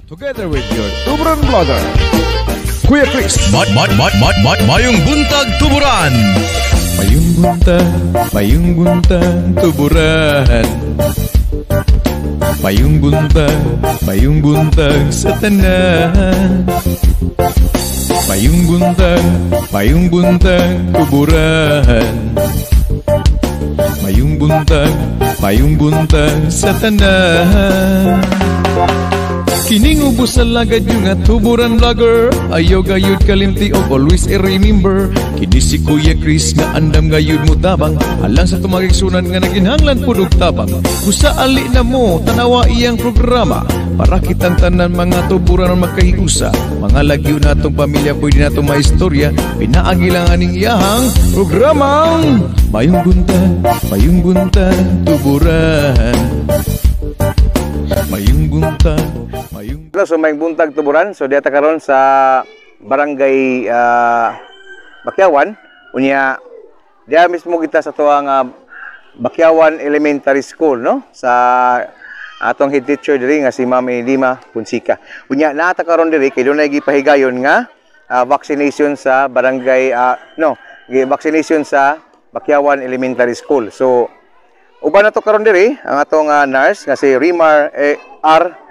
Together with your tuburan vlogger, Kuya Chris. Mayong buntag tuburan. Mayung buntag tuburan. Mayung buntag sa tanan. Mayung buntag tuburan. Mayung buntag sa tanan. Kining ubos sa lagad yung nga tuburan vlogger. Ayaw gayud kalimti o always remember. Kini si Kuya Chris nga andam gayud mo tabang. Alang sa tumagigsunan nga naginhanglan pudog tabang. Kusa ali na mo tanawa iyang programa. Para kitang tanan mga tuburan ang magkahiusa. Mga lagyo natong pamilya pwede natong maistorya. Pinaagilang aning iyahang programang Mayung buntag tuburan. So mayung buntag tuburan. So diyata karon sa barangay Bakyawan. Unya diya mismo kita sa tuwang Bakyawan Elementary School, no? Sa atong head teacher diri nga si Ma'am Edima Punsika. Unya naata karon diri kay dunay gipahigayon nga vaccination sa barangay vaccination sa Bakyawan Elementary School. So uban na to karon diri ang atong nurse nga si Rimar R.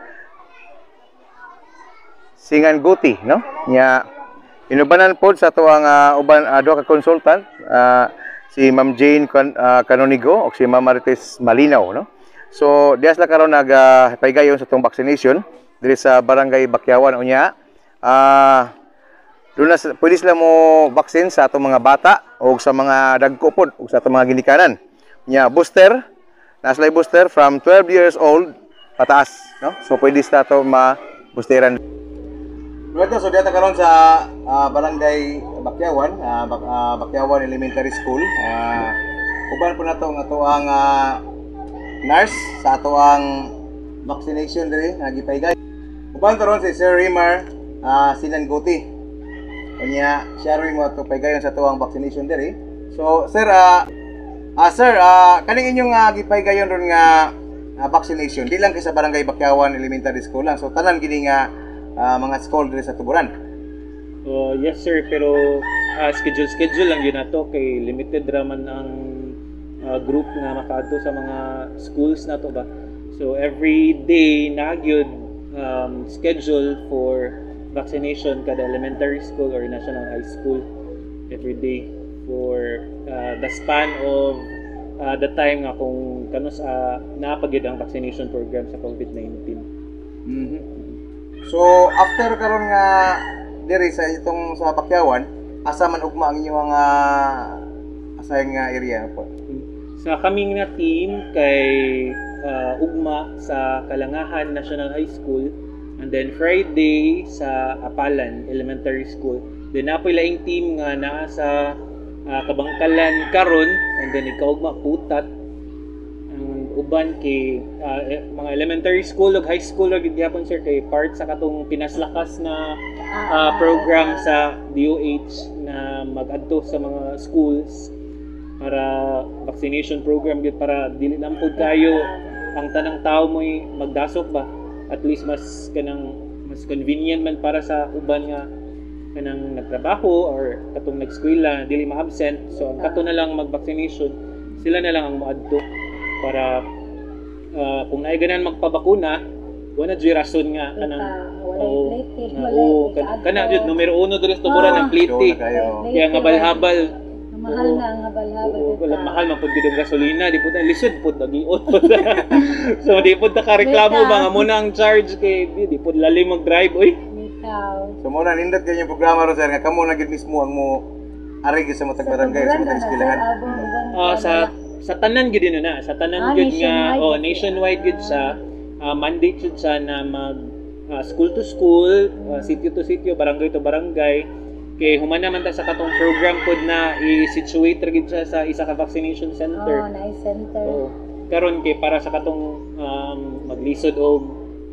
Singanguti, no? Nya inubanan pod sa tuwang uban duha ka consultant, si Ma'am Jane Canonigo o si Ma'am Marites Malinaw, no? So dias la karon nagpahigayon sa tong vaccination diri sa barangay Bakyawan. Unya doon na pwede sila mo vaccine sa atong mga bata o sa mga dagko pod o sa atong mga ginikanan. Nya booster, naslay booster from 12 years old pataas, no? So pwede sa to ma-boosteran. So dito karon sa barangay Bakyawan, Bakyawan Elementary School. Uban po na to ang nurse sa ato ang vaccination diri nagipahigay. Uban karon si Sir Rimar Sinanguti. Unya siya rin mo to pahigayon sa ato ang vaccination diri. So sir, kaning inyong gipahigayon ron nga vaccination di lang kay sa barangay Bakyawan Elementary School lang. So tanan gini nga mga school diri sa tuburan. Yes sir, pero schedule lang yun nato kay limited raman ang group nga makaadto sa mga schools nato ba. So every day nagyud schedule for vaccination kada elementary school or national high school every day for the span of the time nga kung kanus naapagid ang vaccination program sa COVID-19. So after karon nga diri sa itong sa Bakyawan, asa man ugma ang inyong asayang nga area po? Sa kaming nga team kay ugma sa Kalangahan National High School, and then Friday sa Apalan Elementary School. Then napoy laing team nga naa sa Kabangkalan karon, and then ikaw ugma Putat. Uban kay mga elementary school ug high school ug gyapon sir kay part sa katong pinaslakas na program sa DOH na mag-adto sa mga schools para vaccination program gyud para dili lang pud kayo ang tanang tao mo'y magdasok ba, at least mas convenient man para sa uban nga kanang nagtrabaho or katong nag-eskwela dili ma-absent. So ang kato na lang mag-vaccination, sila na lang ang moadto para kung naay ganan magpabakuna wala jud rason nga kanang kana jud numero 1 diri sa tuburan ang plate kaya nga balhabal mahal na ang habal-habal mahal man pud gid ang gasolina, di pud lisod pud dagion so di pud ta reklamo ba nga mo na ang charge kay di pud lalim mag-drive oy. So mo na nindot kay yung programa ro sir nga kamo na gid mismo ang mo ari sa matag barangay sa matag eskwelahan. Sa tanan gid na sa tanan gid nga nationwide gid sa mandate jud sa na mag school to school, sitio to sitio, barangay to barangay kay human naman ta sa katong program pod na i-situate ra gid sa isa ka vaccination center. Nice center. Karon kay para sa katong maglisod og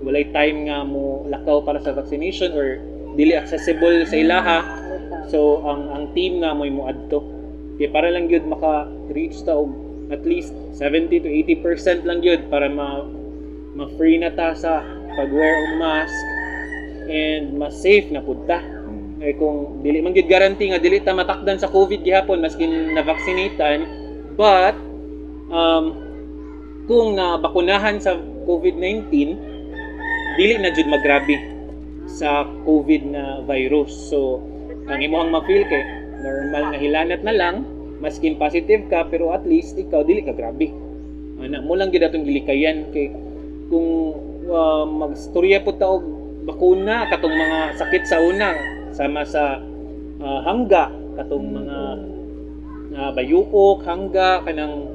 walay time nga mo lakaw para sa vaccination or dili accessible sa ilaha. So ang team nga mo adto kay para lang gyud maka-reach ta og at least 70 to 80% lang gyud para ma-free na ta sa pag-wear og mask and mas safe na punta. Kung dili man gyud guarantee nga dili ta matakdan sa COVID gihapon maskin na vaccinatean, but kung nabakunahan sa COVID-19 dili na jud magrabe sa COVID na virus. So ang imong ma-feel kay normal nga hilanat na lang, maskin positive ka pero at least ikaw dili ka grabe. Ana mo lang gid atong gilikayan kay kung magstorya po ta og bakuna katong mga sakit sa una sama sa hangga katong mga bayuok, hangga kanang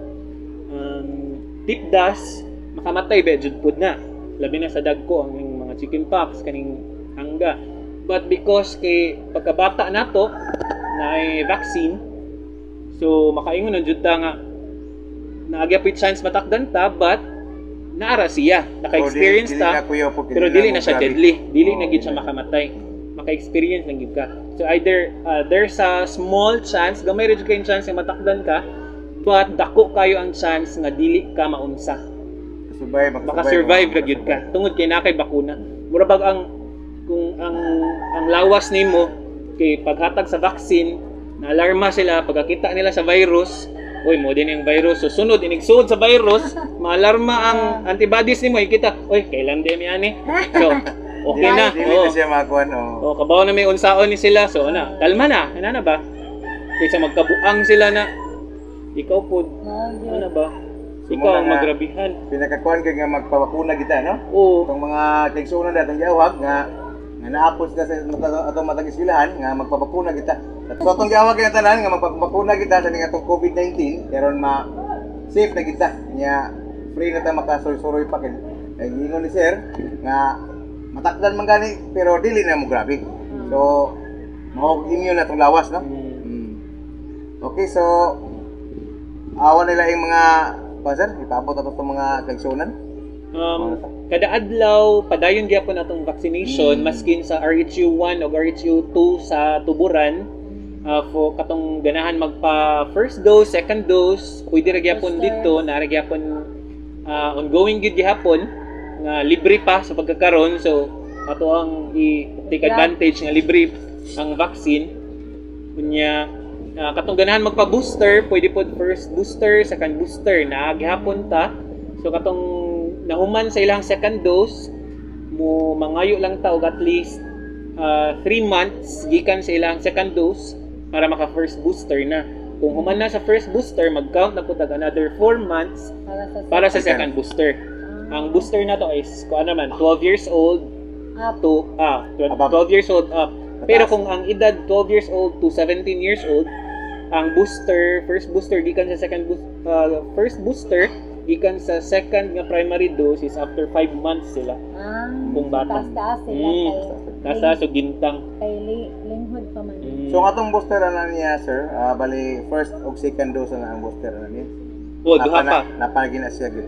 tipdas makamatay ba jud pud na labi na sa dagko ang mga chickenpox kaning hangga. But because kay pagkabata nato na ay vaccine, so makaingon na jud ta nga naagyapit chance matakdan ta, but naara siya naka-experience ta pero dili na siya deadly, dili na gid siya makamatay, maka-experience lang gid ka. So either there's a small chance, gamay ra jud kay chance nga matakdan ka, but dako kayo ang chance nga dili ka maunsa, maka-survive ra gyud ka tungod kay nakay bakuna. Mura bag ang kung ang lawas nimo kay paghatag sa vaccine, na-alarma sila pagkakita nila sa virus, oy mo din yung virus, so sunod inigsuod sa virus, maalarma ang antibodies nimo, ikita oy kailan din yan eh, so okay na, siya makuan kabaw na may unsaon ni sila, so ana kalma na, ana ba kaysa magkabuang sila na ikaw po ano ba ikaw ang magrabihan, pinakakuan kay nga magpabakuna kita, no? Itong mga kaigsunan na itong giawag nga naapos ka sa atong matag eskwelahan nga magpabakuna kita. So atong giawag nga tanan nga magpabakuna kita sa ning atong COVID-19 karon safe na kita nya, free na ta makasuroy pa kay ingon ni sir nga matakdan man gani pero dili na mo grabe. So mao immune na tong lawas, no? Okay, so awan nila yung mga sir, ipabot ato itong mga kaigsunan. Kada adlaw padayon gyapon atong vaccination maskin sa RHU1 o RHU2 sa tuburan, for katong ganahan magpa first dose, second dose, pwede ra gyapon dito, na ra gyapon ongoing gid gyapon nga libre pa sa pagkakaron. So ato ang i-take advantage nga libre ang vaccine. Kunya katong ganahan magpa-booster, pwede pod first booster, second booster na gihapon ta. So katong nahuman sa ilang second dose, mo mangayo lang ta og at least 3 months gikan sa ilang second dose para maka first booster na. Kung human na sa first booster, mag-count na po tag another 4 months para sa second booster. Ang booster na to is kuan naman 12 years old to 12 years old up. Pero kung ang edad 12 years old to 17 years old, ang booster, first booster gikan sa first booster gikan sa second nga primary dose is after 5 months sila. Kung bata. Taas sila. Taas o gintang. Kay linghod pa man. So atong booster na niya, sir, bali first o second dose na ang booster na niya. Duha pa. Napanagin na siya gid.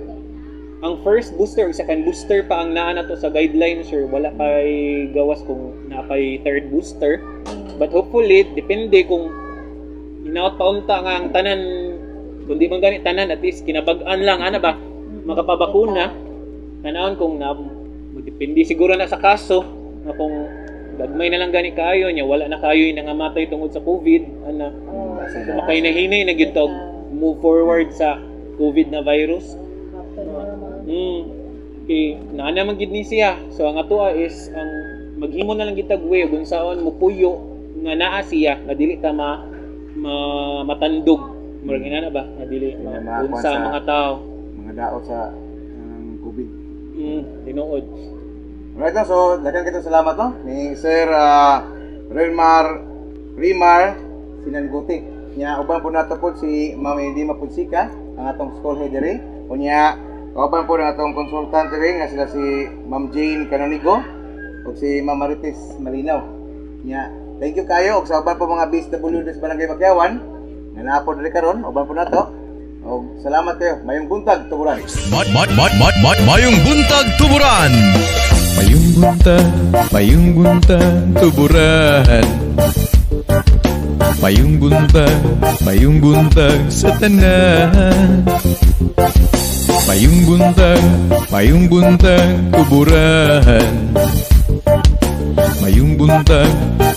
Ang first booster o second booster pa ang naa na to sa guidelines, sir. Wala pay gawas kung napay third booster. But hopefully, depende kung hinaot pa unta nga ang tanan, kundi man gani tanan, at least kinabag-an lang, ana ba, makapabakuna. Tanawon kung depende siguro na sa kaso, na kung gagmay na lang gani kayo niya, wala na kayo yung nangamatay tungod sa COVID, ana. So makahinahinay na gyud tog move forward sa COVID na virus. Okay, naana man gid ni siya. So ang atoa is ang maghimo na lang gitag way ug unsaon mo puyo nga naa siya nga dili ta matandog. Murag ina na ba? Nga dili unsa ang mga tao, mga daot sa COVID. Tinuod. Alright, so daghang kitong salamat no ni Sir Rimar Sinanguti. Nya uban po nato po si Ma'am Edima Punsika, ang atong school head diri. Unya kauban po na atong consultant diri nga sila si Ma'am Jane Canonigo ug si Ma'am Marites Malinaw. Nya thank you kayo ug sa uban po mga BSWD sa Barangay Bakyawan nga naapod diri karon, uban po nato. Og salamat kayo. Mayong buntag tuburan. Mayong buntag tuburan. Mayong buntag tuburan. Mayong buntag sa tanan. Mayong buntag tuburan.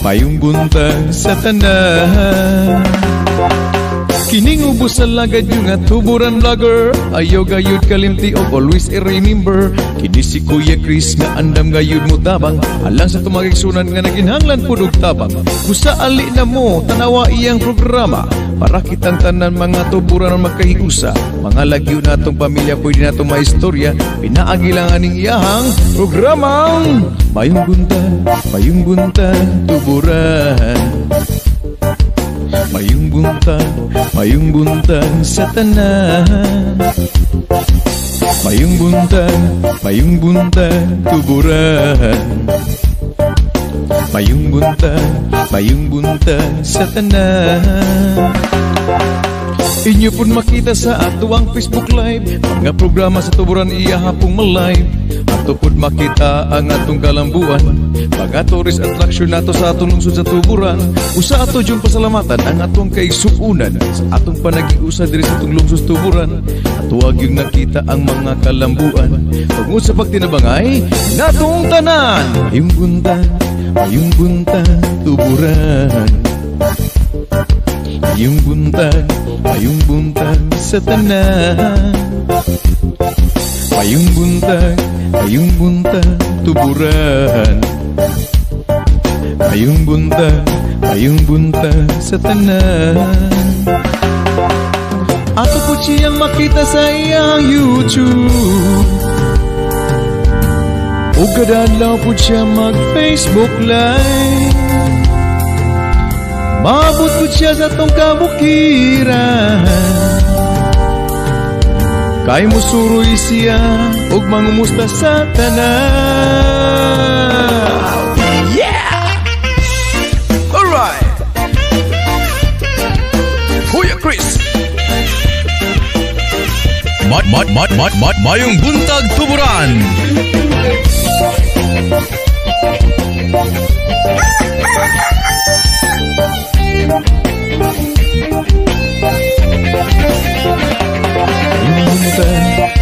mayong buntag sa tanan. Kining ubos sa lagad yung nga tuburan vlogger, ayaw gayud kalimti og always i-remember. Kini si Kuya Chris nga andam gayud mo tabang, alang sa tumagigsunan nga naginhanglan pud og tabang. Kusa ali na mo tanawa iyang programa, para kitang tanan mga tuburan ang magkahiusa. Mga lagyo natong pamilya pwede natong maistorya, pinaagi lang aning iyahang programang Mayong buntag tuburan. Mayong buntag sa tanan. Mayong buntag tuburan. Mayong buntag sa tanan. Inyo pun makita sa atuang Facebook Live, mga programa sa tuburan iya hapong ma-live. Ato pud makita ang atong kalambuan, mga tourist attraction nato sa atong lungsod sa tuburan. Usa ato jung pasalamatan ang atong kaigsuunan sa atong panagiusa diri sa atong lungsod tuburan. Ato agyong nakita ang mga kalambuan tungod sa pagtinabangay natong tanan. Mayong buntag tuburan. Mayong buntag sa tanan. Mayong buntag tuburan. Mayong buntag sa tanan. Ato po siyang makita sa iyang YouTube, o kadalaw po siya mag-Facebook Live. Maabot po siya sa tong kabukiran, kay musuroy siya og mangumusta sa tanan. Yeah! Alright! Kuya Chris! Mayong buntag tuburan.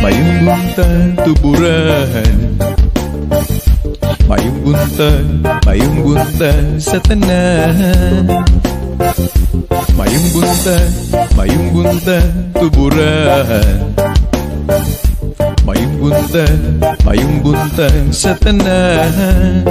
Mayong buntag tuburan. Mayong buntag sa tanan. Mayong buntag tuburan. Mayong buntag sa tanan.